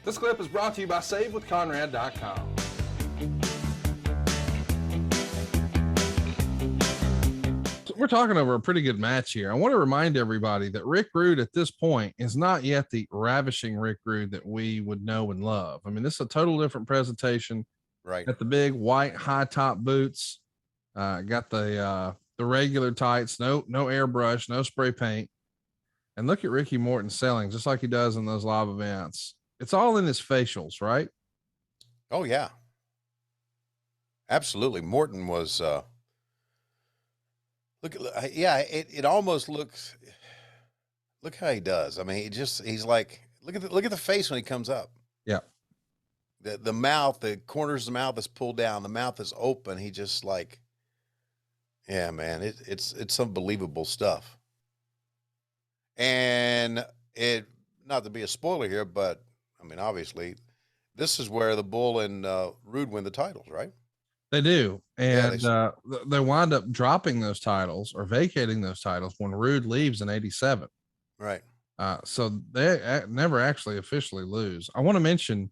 This clip is brought to you by SaveWithConrad.com. We're talking over a pretty good match here. I want to remind everybody that Rick Rude at this point is not yet the ravishing Rick Rude that we would know and love. I mean, this is a total different presentation. Right. Got the big white high top boots. Got the regular tights, no airbrush, no spray paint. And look at Ricky Morton selling just like he does in those live events. It's all in his facials, right? Oh yeah. Absolutely. Morton was, it almost looks, look how he does. I mean, he's like, look at the face when he comes up. Yeah. The mouth, the corners of the mouth is pulled down. The mouth is open. He just like, yeah, man, it's unbelievable stuff. And not to be a spoiler here, but I mean, obviously this is where the Bull and Rude win the titles, right? They do. And they wind up dropping those titles or vacating those titles when Rude leaves in 87. Right. So they never actually officially lose. I want to mention,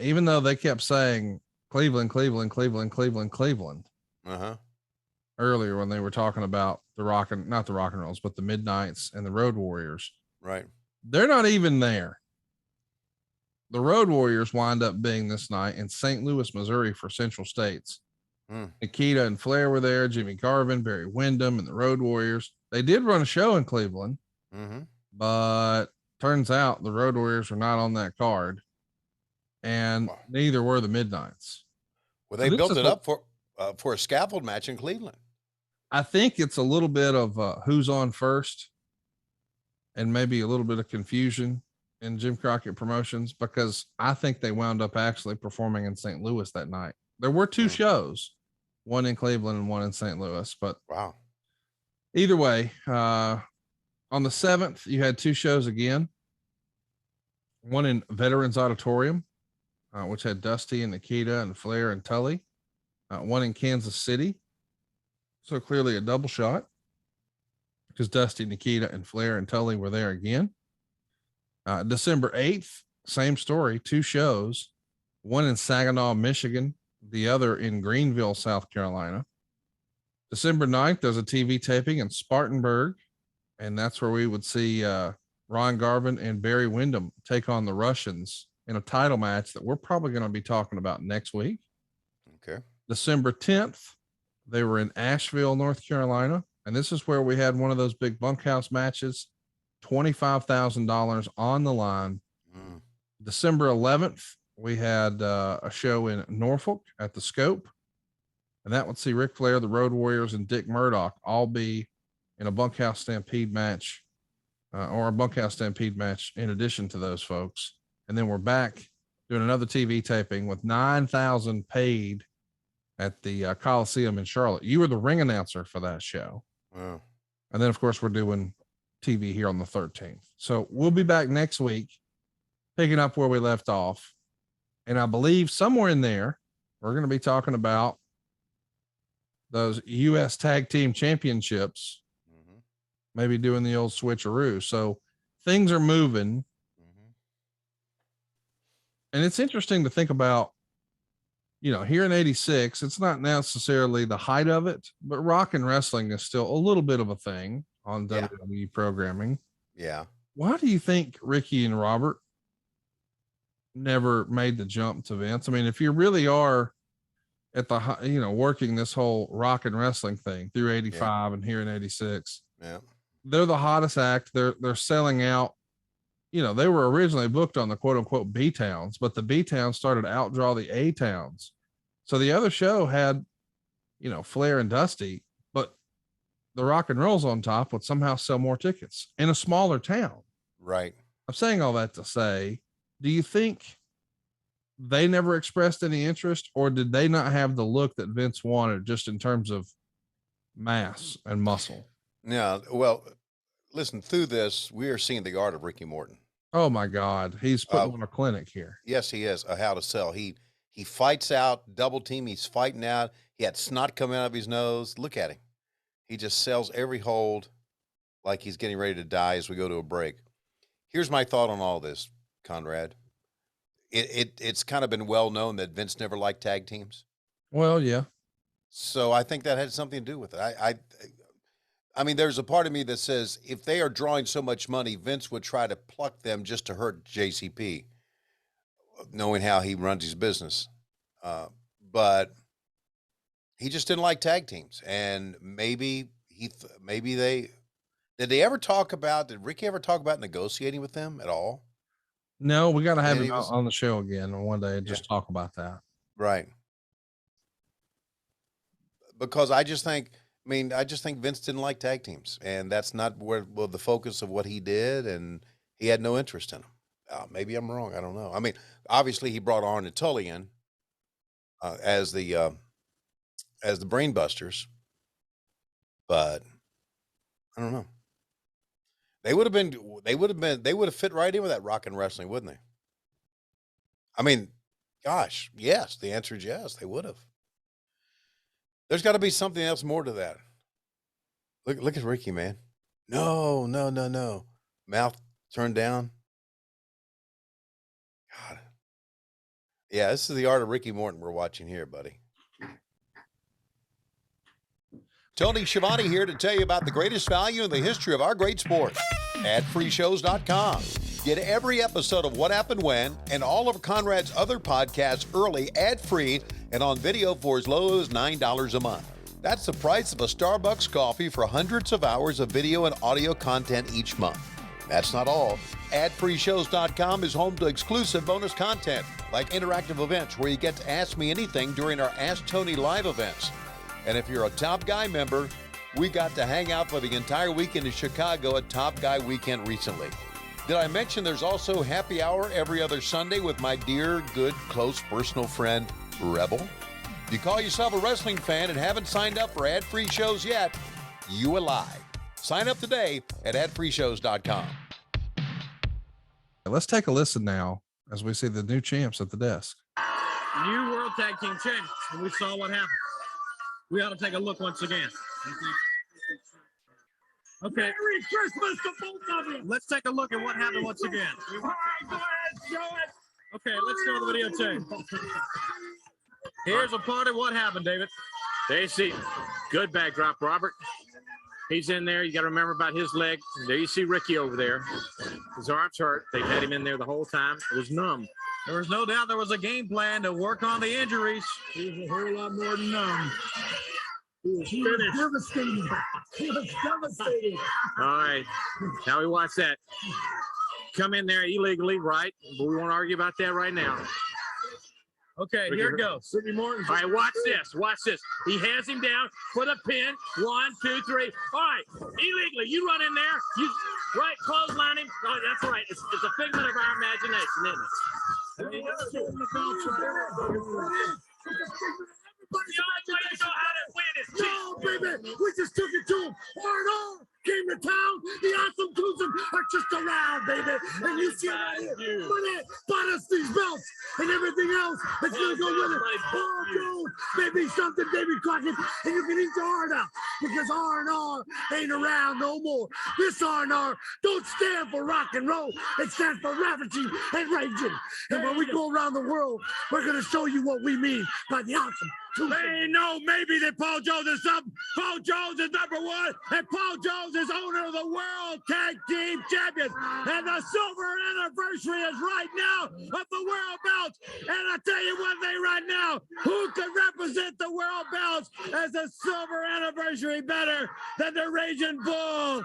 even though they kept saying Cleveland, Cleveland, Cleveland, Cleveland, Cleveland, earlier when they were talking about not the rock and rolls, but the Midnights and the Road Warriors. Right. They're not even there. The Road Warriors wind up being this night in St. Louis, Missouri for Central States. Nikita and Flair were there, Jimmy Garvin, Barry Windham, and the Road Warriors. They did run a show in Cleveland, but turns out the Road Warriors were not on that card, and neither were the Midnights. Well, they built it up for a scaffold match in Cleveland. I think it's a little bit of who's on first and maybe a little bit of confusion in Jim Crockett Promotions, because I think they wound up actually performing in St. Louis that night. There were two shows, one in Cleveland and one in St. Louis, but wow. Either way, on the 7th, you had two shows again, one in Veterans Auditorium, which had Dusty and Nikita and Flair and Tully, one in Kansas City. So clearly a double shot because Dusty, Nikita, and Flair and Tully were there again. December 8th, same story, two shows, one in Saginaw, Michigan, the other in Greenville, South Carolina. December 9th, there's a TV taping in Spartanburg, and that's where we would see Ron Garvin and Barry Windham take on the Russians in a title match that we're probably going to be talking about next week. Okay. December 10th, they were in Asheville, North Carolina, and this is where we had one of those big bunkhouse matches. $25,000 on the line. December 11th, we had a show in Norfolk at the Scope, and that would see Ric Flair, the Road Warriors, and Dick Murdoch all be in a bunkhouse stampede match, or a bunkhouse stampede match in addition to those folks. And then we're back doing another TV taping with 9,000 paid at the Coliseum in Charlotte. You were the ring announcer for that show. Wow. And then, of course, we're doing TV here on the 13th. So we'll be back next week, picking up where we left off. And I believe somewhere in there, we're going to be talking about those U.S. Tag Team Championships, maybe doing the old switcheroo. So things are moving. And it's interesting to think about, here in 86, it's not necessarily the height of it, but rock and wrestling is still a little bit of a thing on WWE programming. Yeah. Why do you think Ricky and Robert never made the jump to Vince? I mean, if you really are at the, working this whole rock and wrestling thing through 85 and here in 86, they're the hottest act. They're selling out. They were originally booked on the quote unquote B towns, but the B towns started to outdraw the A towns. So the other show had, Flair and Dusty, but the rock and rolls on top would somehow sell more tickets in a smaller town. Right. I'm saying all that to say, do you think they never expressed any interest, or did they not have the look that Vince wanted just in terms of mass and muscle? Yeah. Well, listen, through this, we are seeing the art of Ricky Morton. Oh my God. He's putting on a clinic here. Yes, he is. How to sell. He fights out, double team. He's fighting out. He had snot coming out of his nose. Look at him. He just sells every hold like he's getting ready to die as we go to a break. Here's my thought on all this, Conrad. it's kind of been well known that Vince never liked tag teams. Well, yeah. So I think that had something to do with it. I mean, there's a part of me that says if they are drawing so much money, Vince would try to pluck them just to hurt JCP, knowing how he runs his business. But he just didn't like tag teams, and maybe maybe did Ricky ever talk about negotiating with them at all? No, we got to have Yeah, him he was- on the show again one day and Yeah. just talk about that. Right. Because I just think Vince didn't like tag teams, and that's not the focus of what he did, and he had no interest in them. Maybe I'm wrong. I don't know. I mean, obviously he brought Arn and Tully in as the Brainbusters, but I don't know. They would have fit right in with that rock and wrestling, wouldn't they? I mean, gosh, yes. The answer is yes, they would have. There's got to be something else more to that. Look at Ricky, man. No. Mouth turned down. God. Yeah, this is the art of Ricky Morton we're watching here, buddy. Tony Schiavone here to tell you about the greatest value in the history of our great sport. AdFreeShows.com. Get every episode of What Happened When and all of Conrad's other podcasts early, ad-free, and on video for as low as $9 a month. That's the price of a Starbucks coffee for hundreds of hours of video and audio content each month. That's not all. AdFreeShows.com is home to exclusive bonus content, like interactive events where you get to ask me anything during our Ask Tony live events. And if you're a Top Guy member, we got to hang out for the entire weekend in Chicago at Top Guy Weekend recently. Did I mention there's also happy hour every other Sunday with my dear, good, close personal friend, Rebel? If you call yourself a wrestling fan and haven't signed up for ad-free shows yet, you a lie. Sign up today at adfreeshows.com. Let's take a listen now as we see the new champs at the desk. New World Tag Team Champions, and we saw what happened. We ought to take a look once again. Okay. Merry Christmas to both of you. Let's take a look at what happened once again. All right, go ahead, show it. Okay, let's go to the videotape. Here's a part of what happened, David. There you see, good backdrop, Robert. He's in there. You got to remember about his leg. There you see Ricky over there. His arm's hurt. They've had him in there the whole time. It was numb. There was no doubt there was a game plan to work on the injuries. He was a whole lot more than numb. He was devastated. He was devastated. All right. Now we watch that. Come in there illegally, right? But we won't argue about that right now. Okay, here it goes. Ricky Morton. All right, watch this. Watch this. He has him down for the pin. 1, 2, 3. All right, illegally. You run in there. You right, clothesline him. Oh, that's right. It's a figment of our imagination, isn't it? Everybody know how to win this. No, baby, we just took it to him. R&R came to town. The awesome Cruisers are just around, baby. And you see right here. Money bought us these belts and everything else that's going to go with it. Oh, dude, maybe something, David Crockett, and you can eat your heart out because R&R ain't around no more. This R&R don't stand for rock and roll. It stands for ravaging and raging. And when we go around the world, we're going to show you what we mean by the awesome. They know maybe that Paul Jones is something. Paul Jones is number one, and Paul Jones is owner of the World Tag Team Champions. And the silver anniversary is right now of the World Belts. And I tell you one thing right now, who could represent the World Belts as a silver anniversary better than the Raging Bull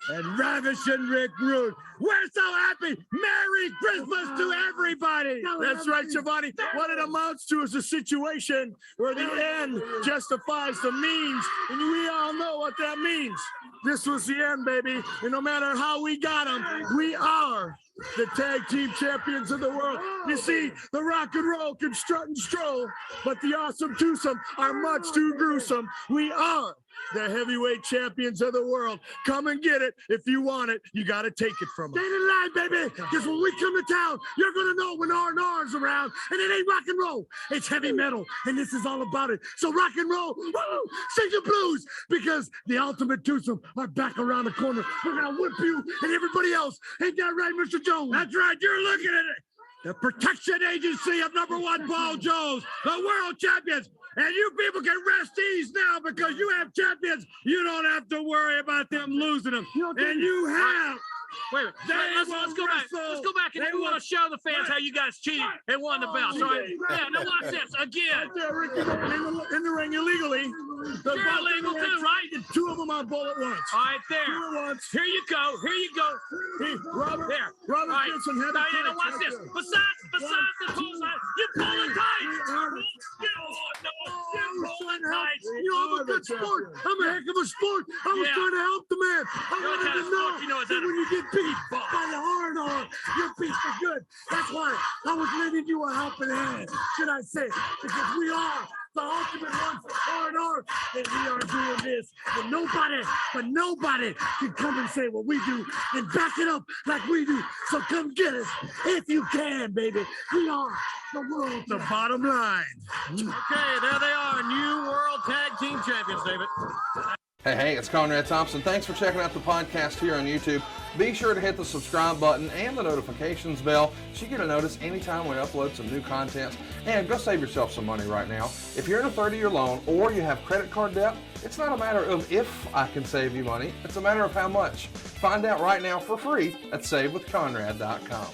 and Ravishing Rick Rude? We're so happy. Merry Christmas to everybody. That's right, Schiavone. What it amounts to is a situation where the end justifies the means, and we all know what that means. This was the end, baby, and no matter how we got them, we are the tag team champions of the world. You see, the rock and roll can strut and stroll, but the awesome twosome are much too gruesome. We are the heavyweight champions of the world. Come and get it. If you want it, you got to take it from us. Stay in line, baby, because when we come to town, you're going to know when R&R's around, and it ain't rock and roll. It's heavy metal, and this is all about it. So rock and roll, woo, sing the blues, because the ultimate twosome are back around the corner. We're going to whip you and everybody else. Ain't that right, Mr. Jones? That's right. You're looking at it. the protection agency of number one Paul Jones, the world champions. And you people can rest ease now because you have champions. You don't have to worry about them losing them. And you have. Wait a minute. Let's go back. Let's go back and we want to show the fans how you guys cheated and won the belt. So, yeah, now watch this again. In the ring illegally. You're illegal too, right? Two of them on bullet once. All right, there. Here you go. Here you go. Hey, Robert. There. Robert All right. Gibson had Now, a you know, watch this. Besides the clothesline, you pull it tight. You pull it tight. You know, I'm a good sport. I'm a heck of a sport. I was trying to help the man. I wanted to know that when you get beat by the hard arm, you're beat for good. That's why I was lending you a helping hand, should I say, because we are the ultimate ones for hard arm, and we are doing this. And nobody can come and say what we do and back it up like we do. So come get us if you can, baby. We are the world. The bottom line. Okay, there they are, new World Tag Team Champions, David. Hey, it's Conrad Thompson. Thanks for checking out the podcast here on YouTube. Be sure to hit the subscribe button and the notifications bell so you get a notice anytime we upload some new content. And go save yourself some money right now. If you're in a 30-year loan or you have credit card debt, it's not a matter of if I can save you money. It's a matter of how much. Find out right now for free at SaveWithConrad.com.